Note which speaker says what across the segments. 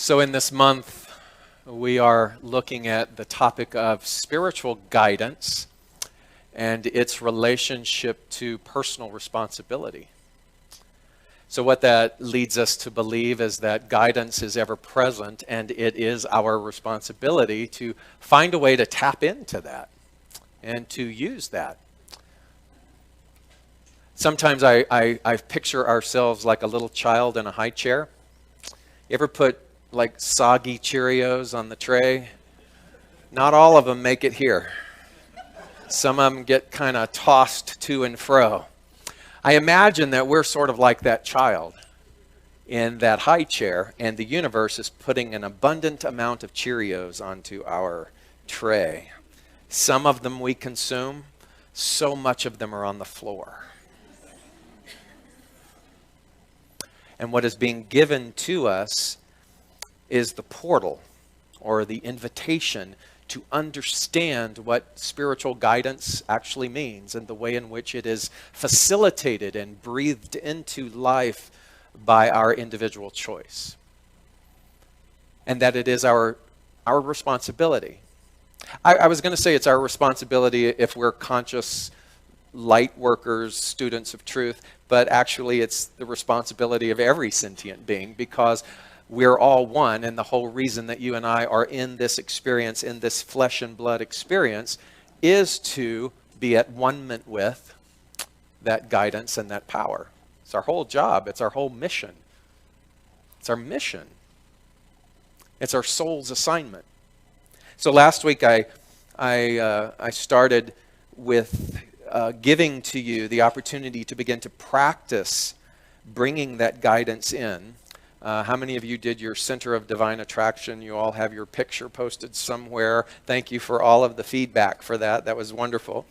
Speaker 1: So in this month, we are looking at the topic of spiritual guidance and its relationship to personal responsibility. So what that leads us to believe is that guidance is ever present, and it is our responsibility to find a way to tap into that and to use that. Sometimes I picture ourselves like a little child in a high chair. You ever put like soggy Cheerios on the tray? Not all of them make it here. Some of them get kind of tossed to and fro. I imagine that we're sort of like that child in that high chair, and the universe is putting an abundant amount of Cheerios onto our tray. Some of them we consume, so much of them are on the floor. And what is being given to us is the portal, or the invitation to understand what spiritual guidance actually means and the way in which it is facilitated and breathed into life by our individual choice. And that it is our responsibility. I was going to say it's our responsibility if we're conscious light workers, students of truth, but actually it's the responsibility of every sentient being, because we're all one, and the whole reason that you and I are in this experience, in this flesh and blood experience, is to be at one with that guidance and that power. It's our whole job. It's our whole mission. It's our mission. It's our soul's assignment. So last week I started with giving to you the opportunity to begin to practice bringing that guidance in. How many of you did your Center of Divine Attraction? You all have your picture posted somewhere. Thank you for all of the feedback for that. That was wonderful.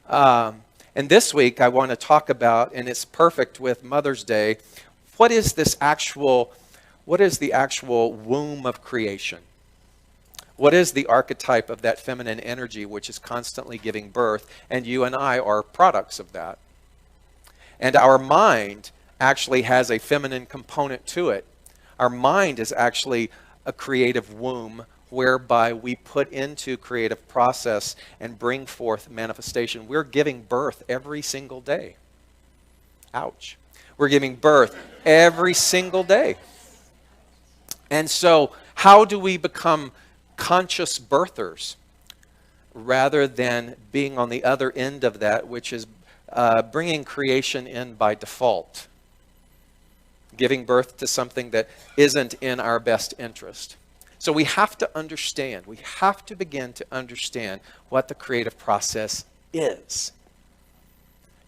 Speaker 1: And this week I want to talk about, and it's perfect with Mother's Day, what is the actual womb of creation? What is the archetype of that feminine energy which is constantly giving birth? And you and I are products of that. And our mind actually has a feminine component to it. Our mind is actually a creative womb whereby we put into creative process and bring forth manifestation. We're giving birth every single day. Ouch. We're giving birth every single day. And so how do we become conscious birthers rather than being on the other end of that, which is bringing creation in by default? Giving birth to something that isn't in our best interest. So we have to understand, we have to begin to understand what the creative process is.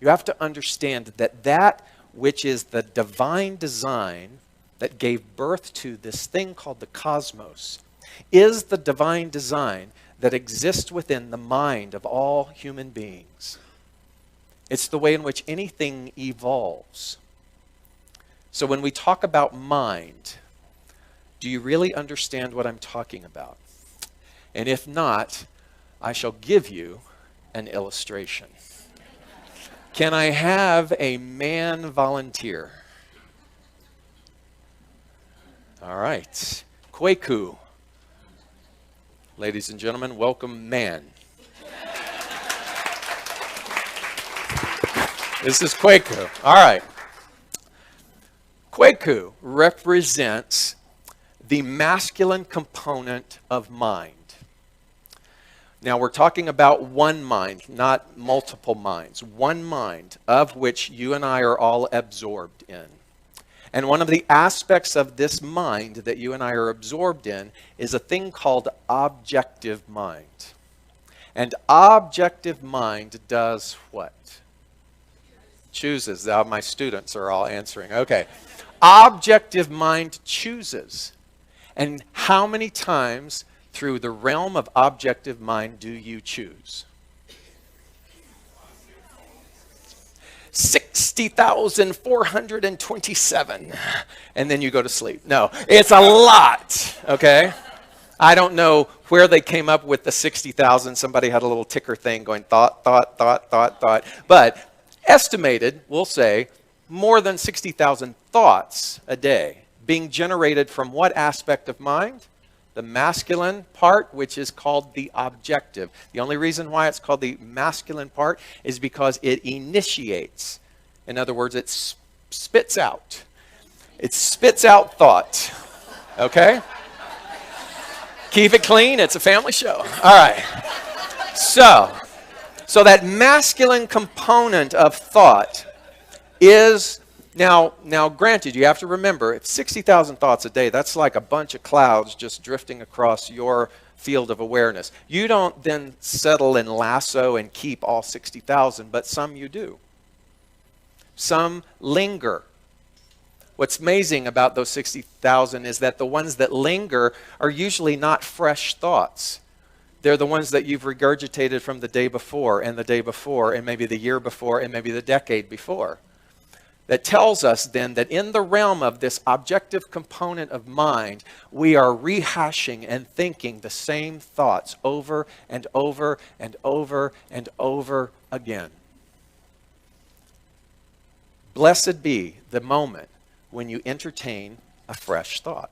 Speaker 1: You have to understand that that which is the divine design that gave birth to this thing called the cosmos is the divine design that exists within the mind of all human beings. It's the way in which anything evolves. So when we talk about mind, do you really understand what I'm talking about? And if not, I shall give you an illustration. Can I have a man volunteer? All right. Kwaku. Ladies and gentlemen, welcome man. This is Kwaku. All right. Kwaku represents the masculine component of mind. Now we're talking about one mind, not multiple minds. One mind of which you and I are all absorbed in. And one of the aspects of this mind that you and I are absorbed in is a thing called objective mind. And objective mind does what? Chooses. Now my students are all answering. Okay. Objective mind chooses. And how many times through the realm of objective mind do you choose? 60,427. And then you go to sleep. No, it's a lot, okay? I don't know where they came up with the 60,000. Somebody had a little ticker thing going thought. But estimated, we'll say, more than 60,000 thoughts a day being generated from what aspect of mind? The masculine part, which is called the objective. The only reason why it's called the masculine part is because it initiates. In other words, it spits out. It spits out thought. Okay? Keep it clean. It's a family show. All right. So that masculine component of thought is, now granted, you have to remember, if 60,000 thoughts a day, that's like a bunch of clouds just drifting across your field of awareness. You don't then settle and lasso and keep all 60,000, but some you do. Some linger. What's amazing about those 60,000 is that the ones that linger are usually not fresh thoughts. They're the ones that you've regurgitated from the day before and the day before and maybe the year before and maybe the decade before. That tells us then that in the realm of this objective component of mind, we are rehashing and thinking the same thoughts over and over and over and over again. Blessed be the moment when you entertain a fresh thought.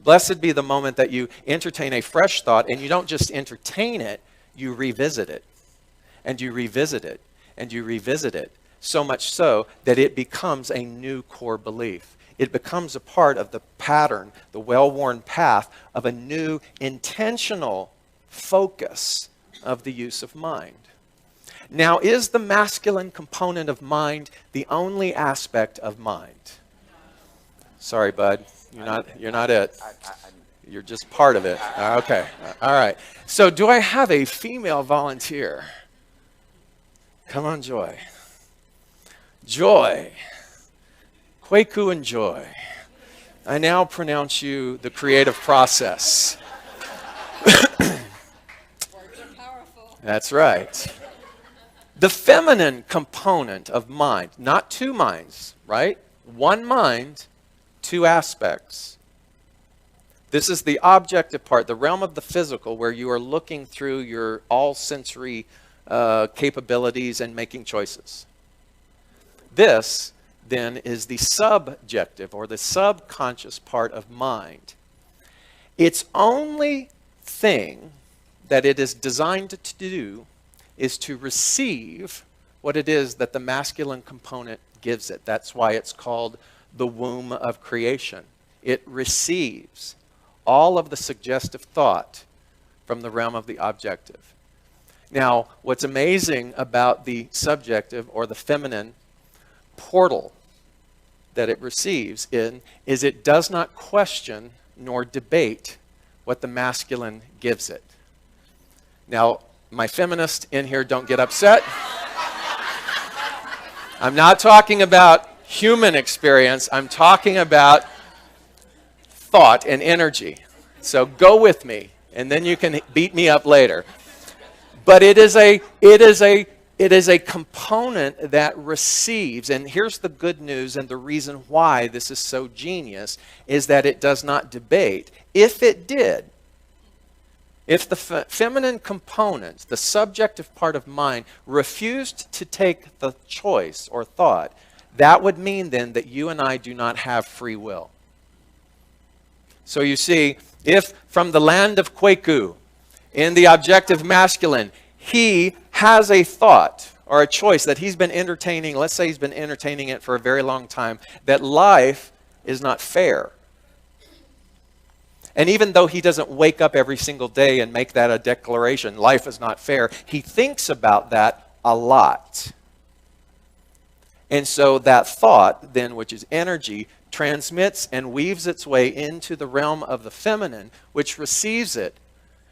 Speaker 1: Blessed be the moment that you entertain a fresh thought, and you don't just entertain it, you revisit it, and you revisit it, and you revisit it, so much so that it becomes a new core belief. It becomes a part of the pattern, the well-worn path of a new intentional focus of the use of mind. Now, is the masculine component of mind the only aspect of mind? Sorry, bud. You're not it. You're just part of it. Okay. All right. So do I have a female volunteer? Come on, Joy. Joy. Kwaku and Joy. I now pronounce you the creative process.
Speaker 2: Words are powerful.
Speaker 1: That's right. The feminine component of mind, not two minds, right? One mind, two aspects. This is the objective part, the realm of the physical, where you are looking through your all-sensory capabilities and making choices. This, then, is the subjective or the subconscious part of mind. Its only thing that it is designed to do is to receive what it is that the masculine component gives it. That's why it's called the womb of creation. It receives all of the suggestive thought from the realm of the objective. Now, what's amazing about the subjective or the feminine portal that it receives in is it does not question nor debate what the masculine gives it. Now, my feminists in here, don't get upset. I'm not talking about human experience. I'm talking about thought and energy. So go with me, and then you can beat me up later. But it is a component that receives, and here's the good news and the reason why this is so genius, is that it does not debate. If it did, if the feminine component, the subjective part of mind, refused to take the choice or thought, that would mean then that you and I do not have free will. So you see, if from the land of Kwaku, in the objective masculine, he has a thought or a choice that he's been entertaining, let's say he's been entertaining it for a very long time, that life is not fair. And even though he doesn't wake up every single day and make that a declaration, life is not fair, he thinks about that a lot. And so that thought, then, which is energy, transmits and weaves its way into the realm of the feminine, which receives it.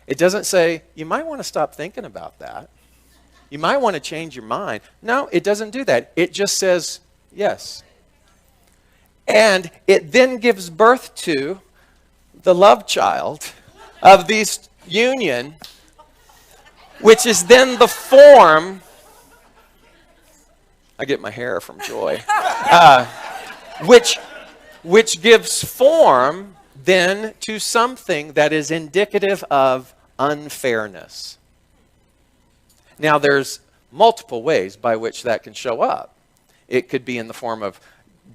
Speaker 1: It doesn't say, you might want to stop thinking about that. You might want to change your mind. No, it doesn't do that. It just says, yes. And it then gives birth to the love child of this union, which is then the form. I get my hair from Joy. Which gives form then to something that is indicative of unfairness. Now, there's multiple ways by which that can show up. It could be in the form of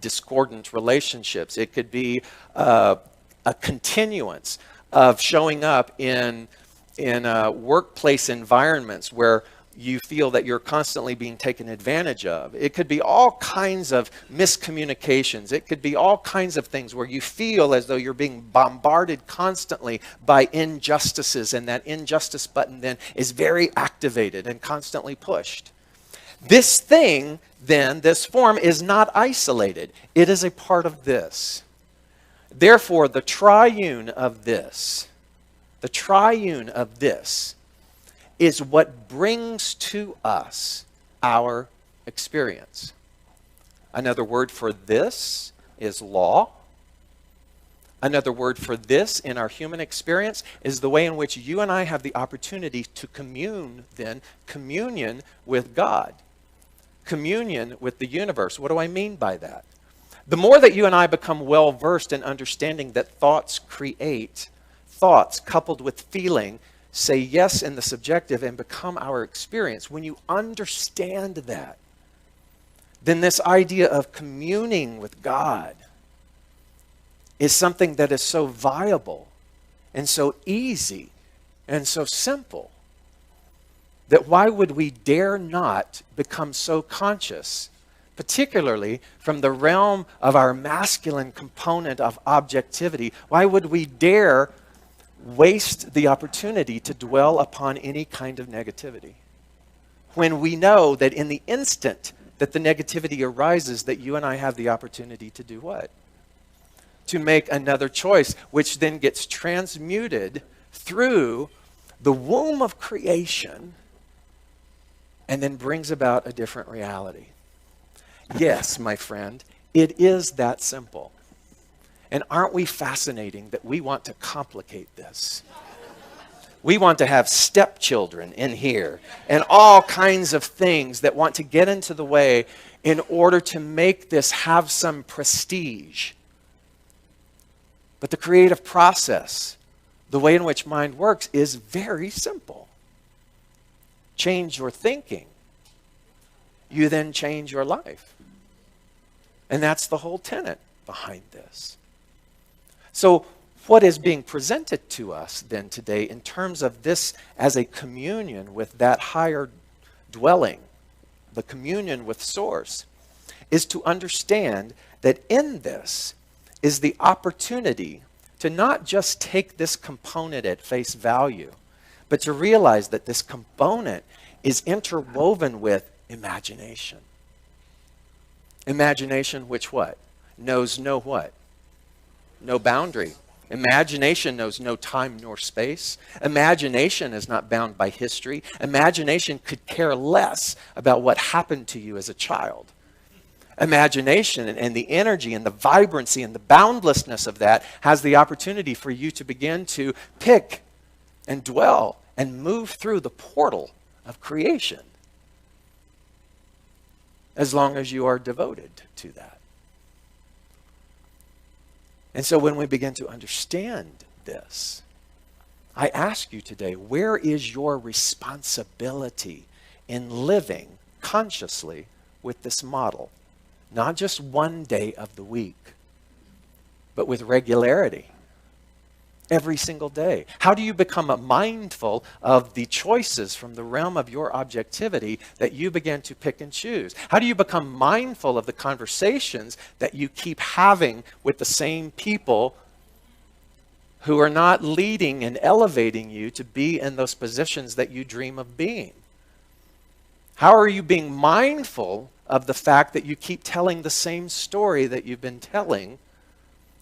Speaker 1: discordant relationships. It could be a continuance of showing up in workplace environments where you feel that you're constantly being taken advantage of. It could be all kinds of miscommunications. It could be all kinds of things where you feel as though you're being bombarded constantly by injustices, and that injustice button then is very activated and constantly pushed. This thing, then, this form is not isolated. It is a part of this. Therefore, the triune of this is what brings to us our experience. Another word for this is law. Another word for this in our human experience is the way in which you and I have the opportunity to communion with God, communion with the universe. What do I mean by that? The more that you and I become well versed in understanding that thoughts create, thoughts coupled with feeling say yes in the subjective and become our experience. When you understand that, then this idea of communing with God is something that is so viable and so easy and so simple that why would we dare not become so conscious, particularly from the realm of our masculine component of objectivity? Why would we dare waste the opportunity to dwell upon any kind of negativity when we know that in the instant that the negativity arises, that you and I have the opportunity to do what? To make another choice, which then gets transmuted through the womb of creation and then brings about a different reality. Yes, my friend, it is that simple. And aren't we fascinating that we want to complicate this? We want to have stepchildren in here and all kinds of things that want to get into the way in order to make this have some prestige. But the creative process, the way in which mind works, is very simple. Change your thinking. You then change your life. And that's the whole tenet behind this. So what is being presented to us then today in terms of this as a communion with that higher dwelling, the communion with Source, is to understand that in this is the opportunity to not just take this component at face value, but to realize that this component is interwoven with imagination. Imagination which what? Knows no what? No boundary. Imagination knows no time nor space. Imagination is not bound by history. Imagination could care less about what happened to you as a child. Imagination and the energy and the vibrancy and the boundlessness of that has the opportunity for you to begin to pick and dwell and move through the portal of creation, as long as you are devoted to that. And so when we begin to understand this, I ask you today, where is your responsibility in living consciously with this model? Not just one day of the week, but with regularity. Every single day. How do you become mindful of the choices from the realm of your objectivity that you begin to pick and choose? How do you become mindful of the conversations that you keep having with the same people who are not leading and elevating you to be in those positions that you dream of being? How are you being mindful of the fact that you keep telling the same story that you've been telling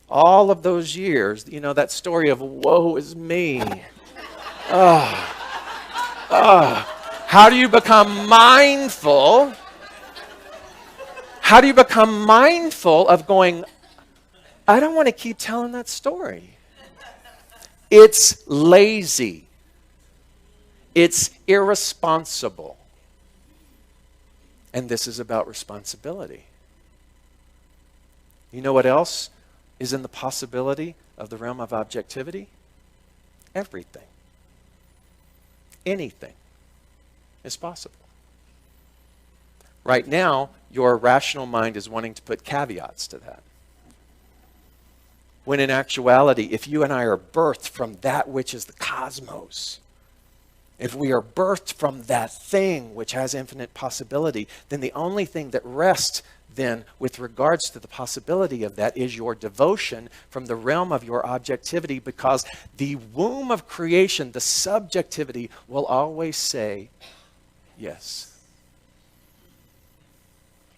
Speaker 1: all of those years? You know, that story of woe is me. How do you become mindful? How do you become mindful of going, I don't want to keep telling that story. It's lazy. It's irresponsible. And this is about responsibility. You know what else is in the possibility of the realm of objectivity? Everything. Anything is possible. Right now, your rational mind is wanting to put caveats to that. When in actuality, if you and I are birthed from that which is the cosmos, if we are birthed from that thing which has infinite possibility, then the only thing that rests then with regards to the possibility of that is your devotion from the realm of your objectivity, because the womb of creation, the subjectivity, will always say yes.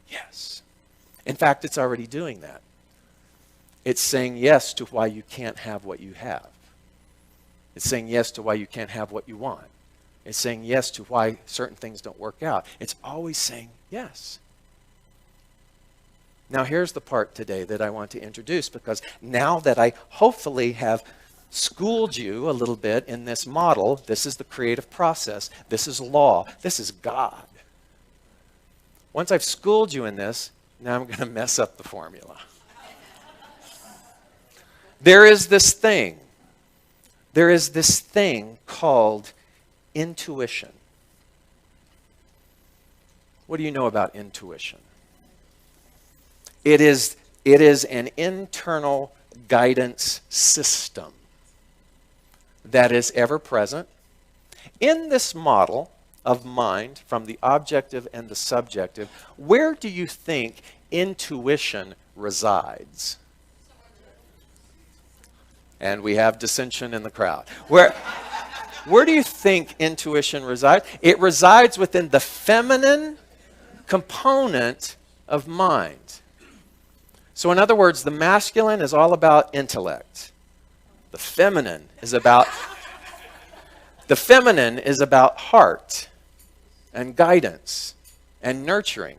Speaker 1: Yes. In fact, it's already doing that. It's saying yes to why you can't have what you have. It's saying yes to why you can't have what you want. It's saying yes to why certain things don't work out. It's always saying yes. Now here's the part today that I want to introduce, because now that I hopefully have schooled you a little bit in this model, this is the creative process, this is law, this is God. Once I've schooled you in this, now I'm going to mess up the formula. There is this thing called intuition. What do you know about intuition? It is an internal guidance system that is ever present. In this model of mind, from the objective and the subjective, where do you think intuition resides? And we have dissension in the crowd. Where do you think intuition resides? It resides within the feminine component of mind. So in other words, the masculine is all about intellect. The feminine is about heart and guidance and nurturing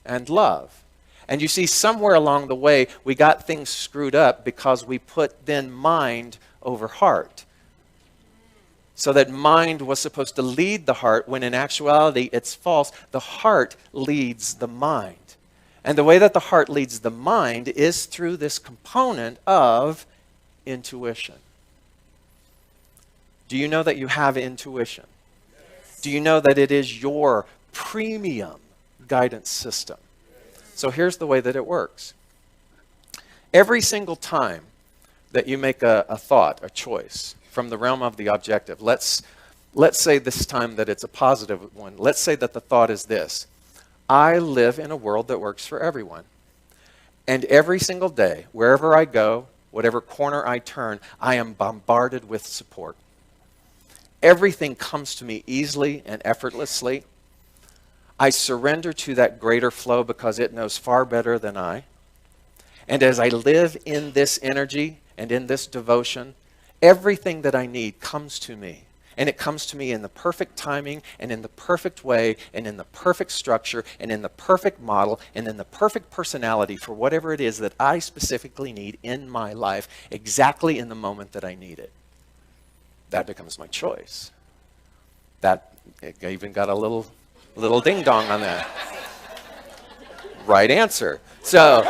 Speaker 1: and love. And you see, somewhere along the way, we got things screwed up because we put then mind over heart. So that mind was supposed to lead the heart, when in actuality it's false. The heart leads the mind. And the way that the heart leads the mind is through this component of intuition. Do you know that you have intuition? Yes. Do you know that it is your premium guidance system? So here's the way that it works. Every single time that you make a thought, a choice, from the realm of the objective, let's say this time that it's a positive one. Let's say that the thought is this: I live in a world that works for everyone. And every single day, wherever I go, whatever corner I turn, I am bombarded with support. Everything comes to me easily and effortlessly. I surrender to that greater flow because it knows far better than I. And as I live in this energy and in this devotion, everything that I need comes to me. And it comes to me in the perfect timing and in the perfect way and in the perfect structure and in the perfect model and in the perfect personality for whatever it is that I specifically need in my life, exactly in the moment that I need it. That becomes my choice. That, it even got a little ding dong on that. Right answer. So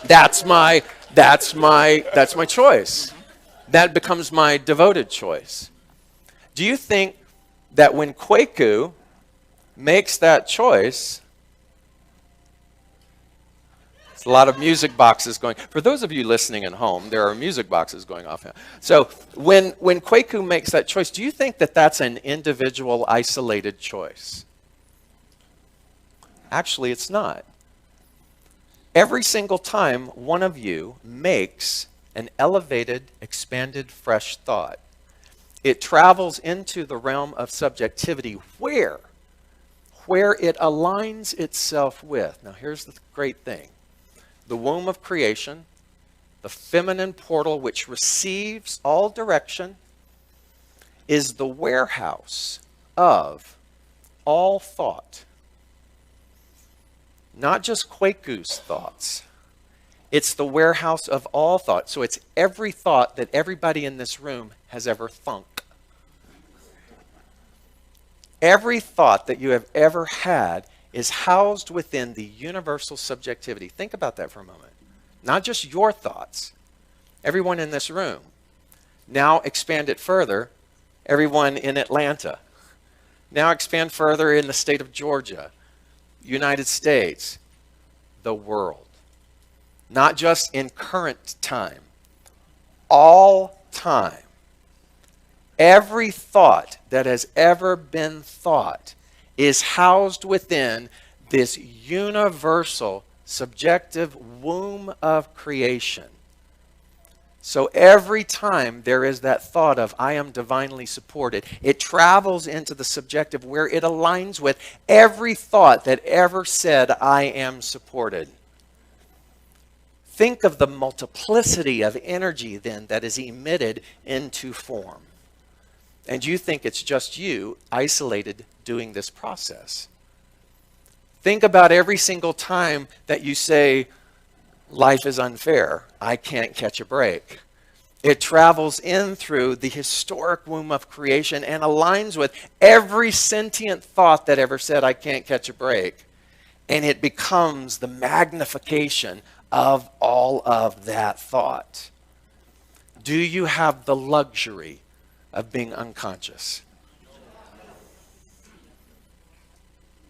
Speaker 1: that's my choice. That becomes my devoted choice. Do you think that when Kwaku makes that choice, there's a lot of music boxes going. For those of you listening at home, there are music boxes going off now. So when Kwaku makes that choice, do you think that that's an individual, isolated choice? Actually, it's not. Every single time one of you makes an elevated, expanded, fresh thought, it travels into the realm of subjectivity where it aligns itself with. Now here's the great thing. The womb of creation, the feminine portal which receives all direction, is the warehouse of all thought. Not just Kwaku's thoughts. It's the warehouse of all thought. So it's every thought that everybody in this room has ever thunk. Every thought that you have ever had is housed within the universal subjectivity. Think about that for a moment. Not just your thoughts. Everyone in this room. Now expand it further. Everyone in Atlanta. Now expand further in the state of Georgia. United States, the world. Not just in current time, all time. Every thought that has ever been thought is housed within this universal, subjective womb of creation. So every time there is that thought of, I am divinely supported, it travels into the subjective where it aligns with every thought that ever said, I am supported. Think of the multiplicity of energy then that is emitted into form. And you think it's just you, isolated, doing this process. Think about every single time that you say, life is unfair, I can't catch a break. It travels in through the historic womb of creation and aligns with every sentient thought that ever said, I can't catch a break. And it becomes the magnification of all of that thought. Do you have the luxury of being unconscious?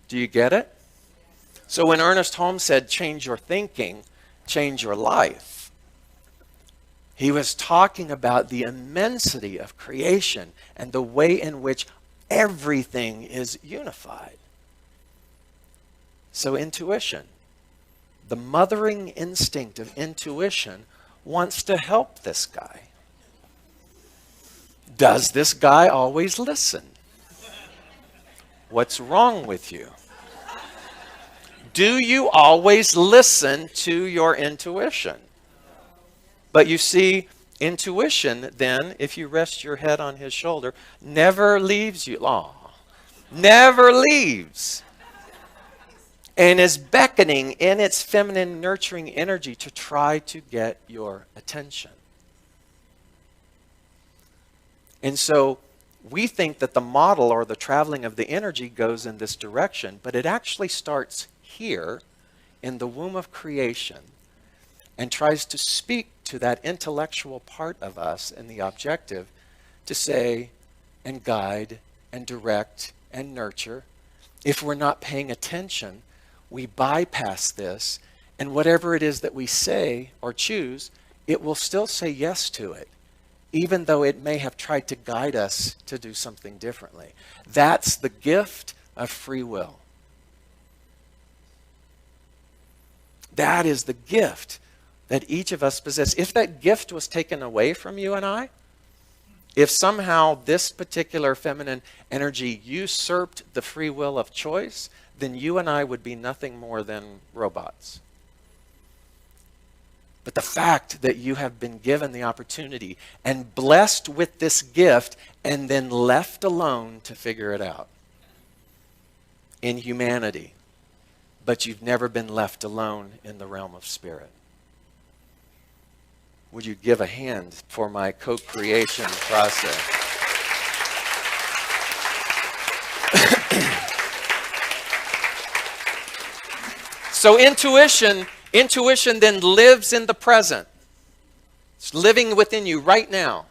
Speaker 1: Do you get it? So when Ernest Holmes said, change your thinking, change your life, he was talking about the immensity of creation and the way in which everything is unified. So intuition, the mothering instinct of intuition, wants to help this guy. Does this guy always listen? What's wrong with you? Do you always listen to your intuition? But you see, intuition then, if you rest your head on his shoulder, never leaves you. Never leaves. And is beckoning in its feminine nurturing energy to try to get your attention. And so we think that the model or the traveling of the energy goes in this direction, but it actually starts here in the womb of creation and tries to speak to that intellectual part of us and the objective to say and guide and direct and nurture. If we're not paying attention, we bypass this, and whatever it is that we say or choose, it will still say yes to it, even though it may have tried to guide us to do something differently. That's the gift of free will. That is the gift that each of us possess. If that gift was taken away from you and I, if somehow this particular feminine energy usurped the free will of choice, then you and I would be nothing more than robots. But the fact that you have been given the opportunity and blessed with this gift and then left alone to figure it out in humanity, but you've never been left alone in the realm of spirit. Would you give a hand for my co-creation process? So intuition then lives in the present. It's living within you right now.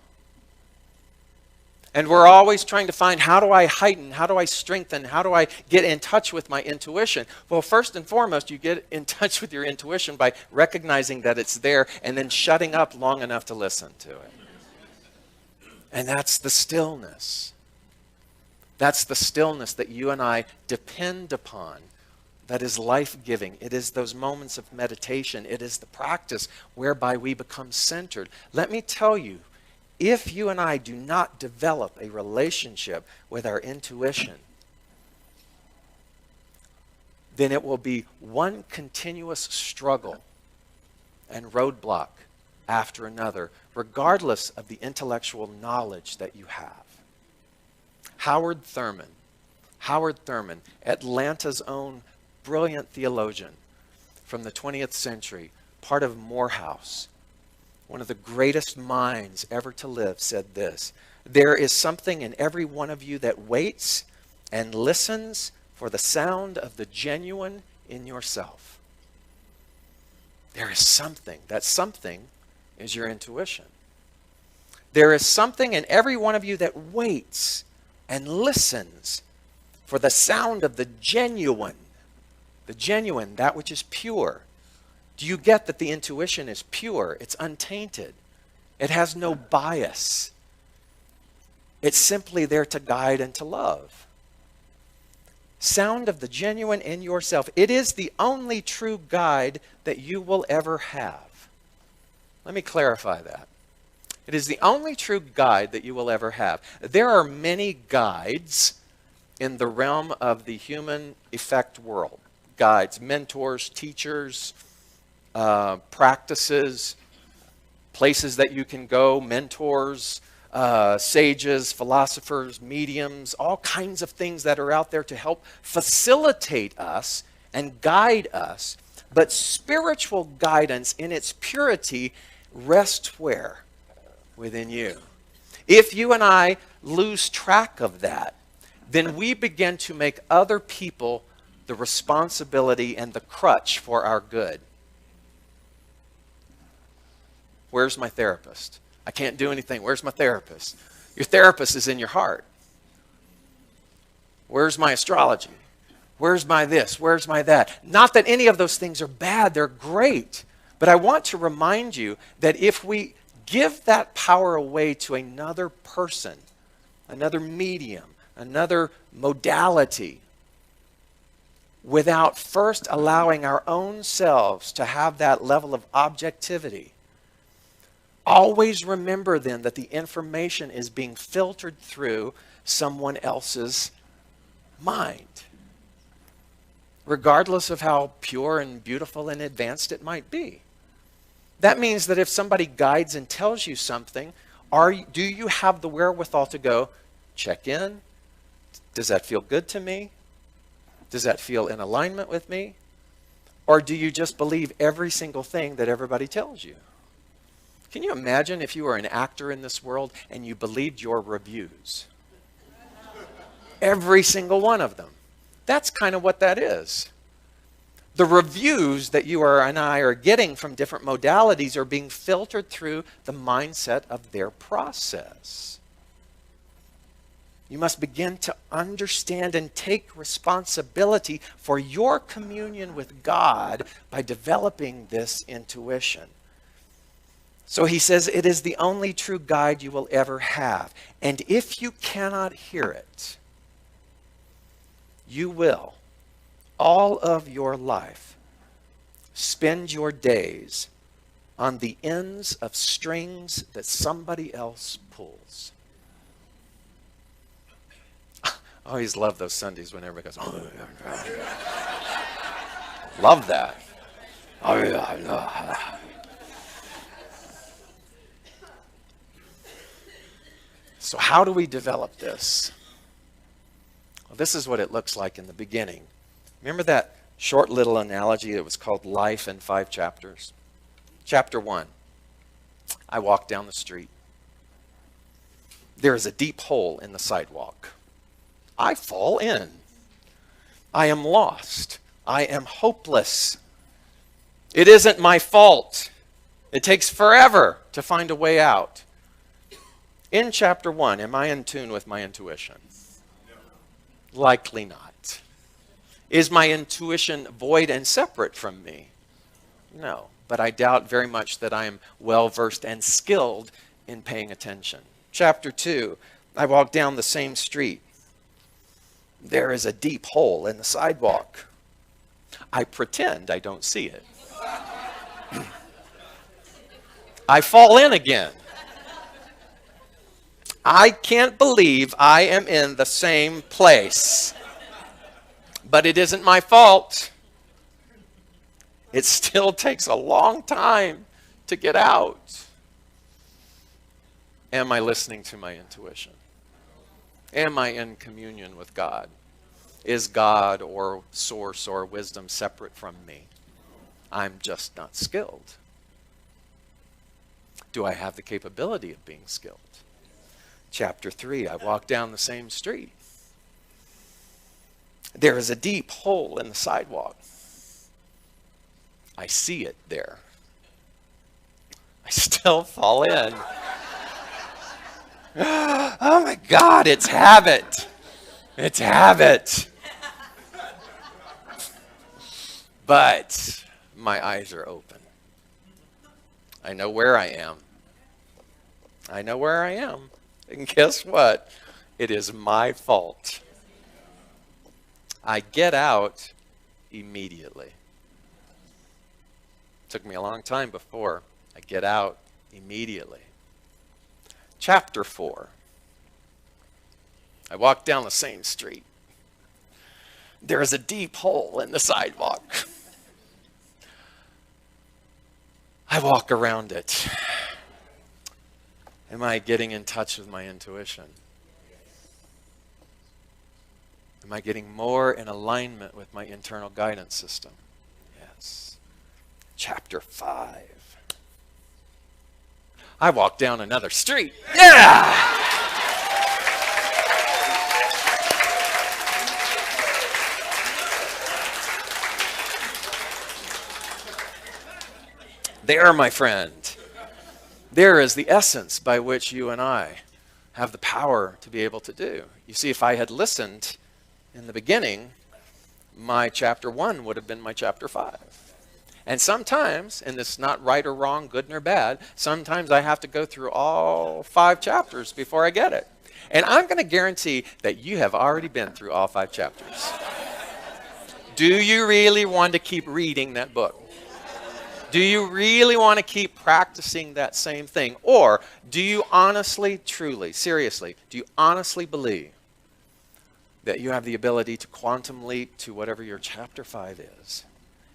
Speaker 1: And we're always trying to find, how do I heighten? How do I strengthen? How do I get in touch with my intuition? Well, first and foremost, you get in touch with your intuition by recognizing that it's there and then shutting up long enough to listen to it. And that's the stillness. That's the stillness that you and I depend upon. That is life-giving. It is those moments of meditation. It is the practice whereby we become centered. Let me tell you, if you and I do not develop a relationship with our intuition, then it will be one continuous struggle and roadblock after another, regardless of the intellectual knowledge that you have. Howard Thurman, Atlanta's own brilliant theologian from the 20th century, part of Morehouse, one of the greatest minds ever to live, said this: there is something in every one of you that waits and listens for the sound of the genuine in yourself. There is something. That something is your intuition. There is something in every one of you that waits and listens for the sound of the genuine the genuine, that which is pure. Do you get that the intuition is pure? It's untainted. It has no bias. It's simply there to guide and to love. Sound of the genuine in yourself. It is the only true guide that you will ever have. Let me clarify that. It is the only true guide that you will ever have. There are many guides in the realm of the human effect world. Guides, mentors, teachers, practices, places that you can go, mentors, sages, philosophers, mediums, all kinds of things that are out there to help facilitate us and guide us. But spiritual guidance in its purity rests where? Within you. If you and I lose track of that, then we begin to make other people the responsibility and the crutch for our good. Where's my therapist? I can't do anything. Where's my therapist? Your therapist is in your heart. Where's my astrology? Where's my this? Where's my that? Not that any of those things are bad. They're great. But I want to remind you that if we give that power away to another person, another medium, another modality, without first allowing our own selves to have that level of objectivity, always remember then that the information is being filtered through someone else's mind, regardless of how pure and beautiful and advanced it might be. That means that if somebody guides and tells you something, do you have the wherewithal to go, check in? Does that feel good to me? Does that feel in alignment with me? Or do you just believe every single thing that everybody tells you? Can you imagine if you were an actor in this world and you believed your reviews? Every single one of them. That's kind of what that is. The reviews that you and I are getting from different modalities are being filtered through the mindset of their process. You must begin to understand and take responsibility for your communion with God by developing this intuition. So he says it is the only true guide you will ever have. And if you cannot hear it, you will, all of your life, spend your days on the ends of strings that somebody else pulls. I always love those Sundays when everybody goes, oh, love that. Oh, yeah. So how do we develop this? Well, this is what it looks like in the beginning. Remember that short little analogy that was called Life in 5 chapters? Chapter 1, I walk down the street. There is a deep hole in the sidewalk. I fall in. I am lost. I am hopeless. It isn't my fault. It takes forever to find a way out. In chapter 1, am I in tune with my intuition? No. Likely not. Is my intuition void and separate from me? No, but I doubt very much that I am well-versed and skilled in paying attention. Chapter 2, I walk down the same street. There is a deep hole in the sidewalk. I pretend I don't see it. I fall in again. I can't believe I am in the same place. But it isn't my fault. It still takes a long time to get out. Am I listening to my intuition? Am I in communion with God? Is God or source or wisdom separate from me? I'm just not skilled. Do I have the capability of being skilled? Chapter 3, I walk down the same street. There is a deep hole in the sidewalk. I see it there. I still fall in. Oh my God, it's habit. It's habit. But my eyes are open. I know where I am. I know where I am. And guess what? It is my fault. I get out immediately. Took me a long time before I get out immediately. Chapter 4. I walk down the same street. There is a deep hole in the sidewalk. I walk around it. Am I getting in touch with my intuition? Am I getting more in alignment with my internal guidance system? Yes. Chapter 5. I walk down another street. Yeah! There, my friend. There is the essence by which you and I have the power to be able to do. You see, if I had listened in the beginning, my chapter 1 would have been my chapter 5. And sometimes, and it's not right or wrong, good nor bad, sometimes I have to go through all 5 chapters before I get it. And I'm going to guarantee that you have already been through all 5 chapters. Do you really want to keep reading that book? Do you really want to keep practicing that same thing? Or do you honestly, truly, seriously, do you honestly believe that you have the ability to quantum leap to whatever your chapter 5 is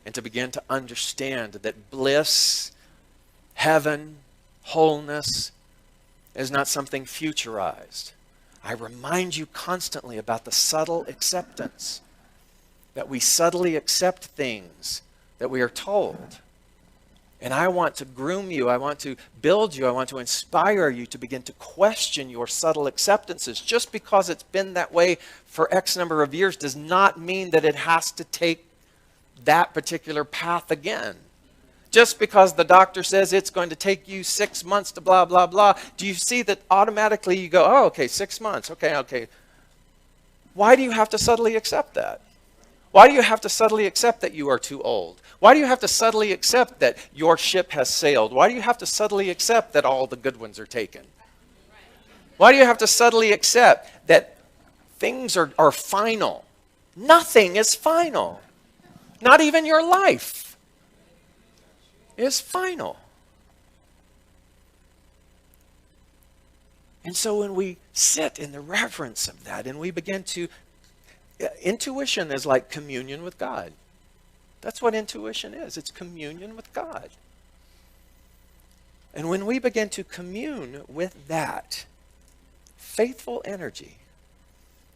Speaker 1: and to begin to understand that bliss, heaven, wholeness is not something futurized? I remind you constantly about the subtle acceptance, that we subtly accept things that we are told. And I want to groom you, I want to build you, I want to inspire you to begin to question your subtle acceptances. Just because it's been that way for X number of years does not mean that it has to take that particular path again. Just because the doctor says it's going to take you 6 months to blah, blah, blah, do you see that automatically you go, oh, okay, 6 months, okay. Why do you have to subtly accept that? Why do you have to subtly accept that you are too old? Why do you have to subtly accept that your ship has sailed? Why do you have to subtly accept that all the good ones are taken? Why do you have to subtly accept that things are final? Nothing is final. Not even your life is final. And so when we sit in the reverence of that and we begin to intuition is like communion with God. That's what intuition is. It's communion with God. And when we begin to commune with that faithful energy,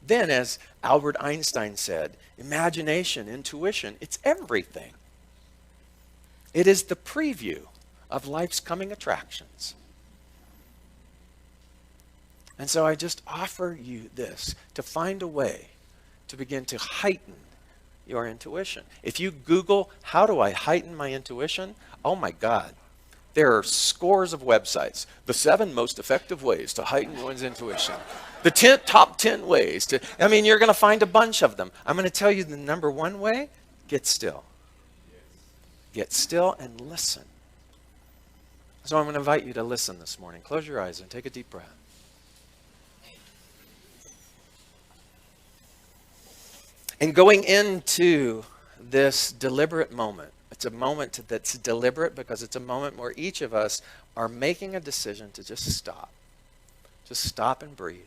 Speaker 1: then as Albert Einstein said, imagination, intuition, it's everything. It is the preview of life's coming attractions. And so I just offer you this, to find a way to begin to heighten your intuition. If you Google, how do I heighten my intuition? Oh my God. There are scores of websites. The 7 most effective ways to heighten one's intuition. The top 10 ways to, you're going to find a bunch of them. I'm going to tell you the number 1 way, get still. Get still and listen. So I'm going to invite you to listen this morning. Close your eyes and take a deep breath. And going into this deliberate moment, it's a moment that's deliberate because it's a moment where each of us are making a decision to just stop. Just stop and breathe.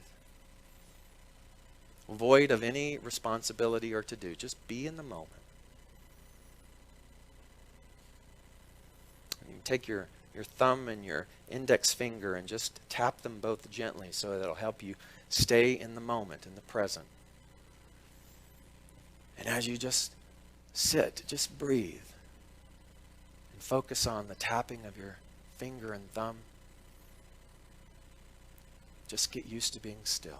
Speaker 1: Void of any responsibility or to-do. Just be in the moment. And you take your thumb and your index finger and just tap them both gently so that it'll help you stay in the moment, in the present. And as you just sit, just breathe and focus on the tapping of your finger and thumb. Just get used to being still.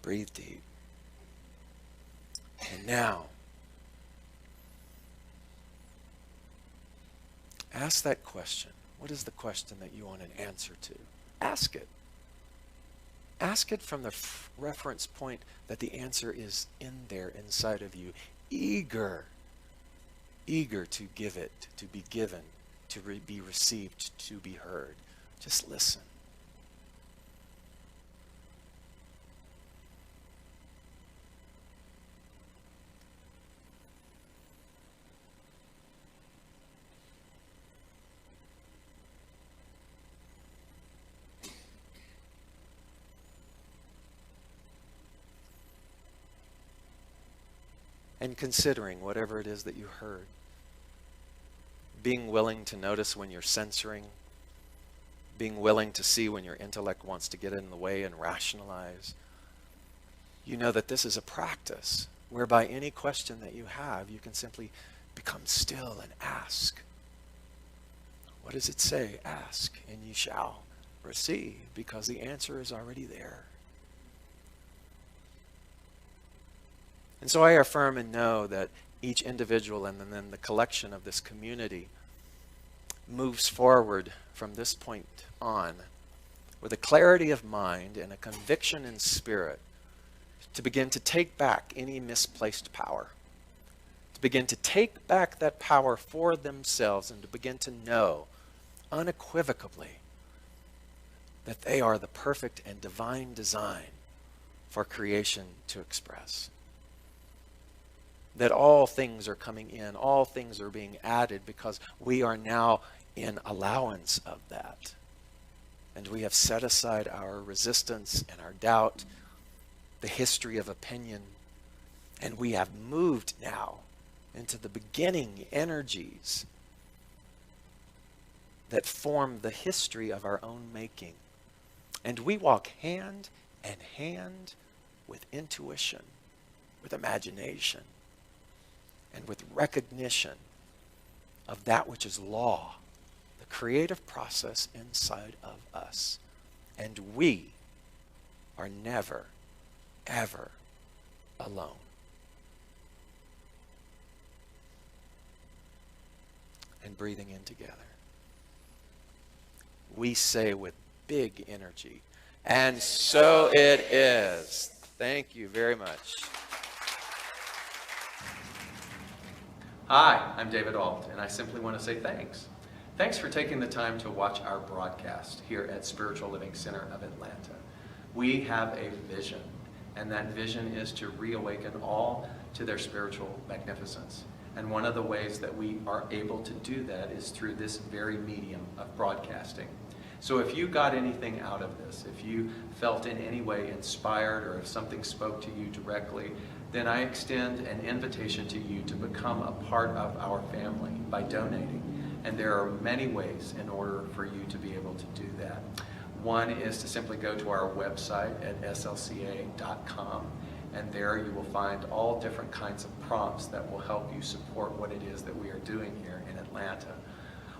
Speaker 1: Breathe deep. And now, Ask that question. What is the question that you want an answer to? Ask it. Ask it from the reference point that the answer is in there inside of you, eager to give it, to be given, to be received, to be heard. Just listen. And considering whatever it is that you heard. Being willing to notice when you're censoring. Being willing to see when your intellect wants to get in the way and rationalize. You know that this is a practice whereby any question that you have, you can simply become still and ask. What does it say? Ask and ye shall receive, because the answer is already there. And so I affirm and know that each individual and then the collection of this community moves forward from this point on with a clarity of mind and a conviction in spirit to begin to take back any misplaced power, to begin to take back that power for themselves, and to begin to know unequivocally that they are the perfect and divine design for creation to express. That all things are coming in, all things are being added, because we are now in allowance of that. And we have set aside our resistance and our doubt, the history of opinion, and we have moved now into the beginning energies that form the history of our own making. And we walk hand in hand with intuition, with imagination, and with recognition of that which is law, the creative process inside of us. And we are never, ever alone. And breathing in together, we say with big energy, and so it is. Thank you very much. Hi, I'm David Ault, and I simply want to say thanks. Thanks for taking the time to watch our broadcast here at Spiritual Living Center of Atlanta. We have a vision, and that vision is to reawaken all to their spiritual magnificence. And one of the ways that we are able to do that is through this very medium of broadcasting. So if you got anything out of this, if you felt in any way inspired, or if something spoke to you directly, then I extend an invitation to you to become a part of our family by donating. And there are many ways in order for you to be able to do that. One is to simply go to our website at slca.com, and there you will find all different kinds of prompts that will help you support what it is that we are doing here in Atlanta.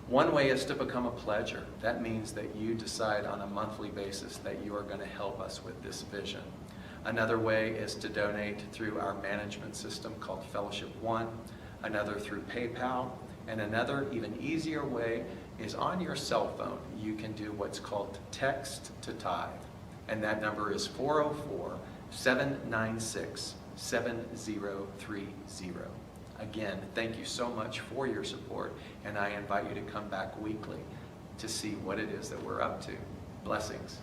Speaker 1: One way is to become a pledger. That means that you decide on a monthly basis that you are going to help us with this vision. Another way is to donate through our management system called Fellowship One, another through PayPal, and another even easier way is on your cell phone. You can do what's called text to tithe, and that number is 404-796-7030. Again, thank you so much for your support, and I invite you to come back weekly to see what it is that we're up to. Blessings.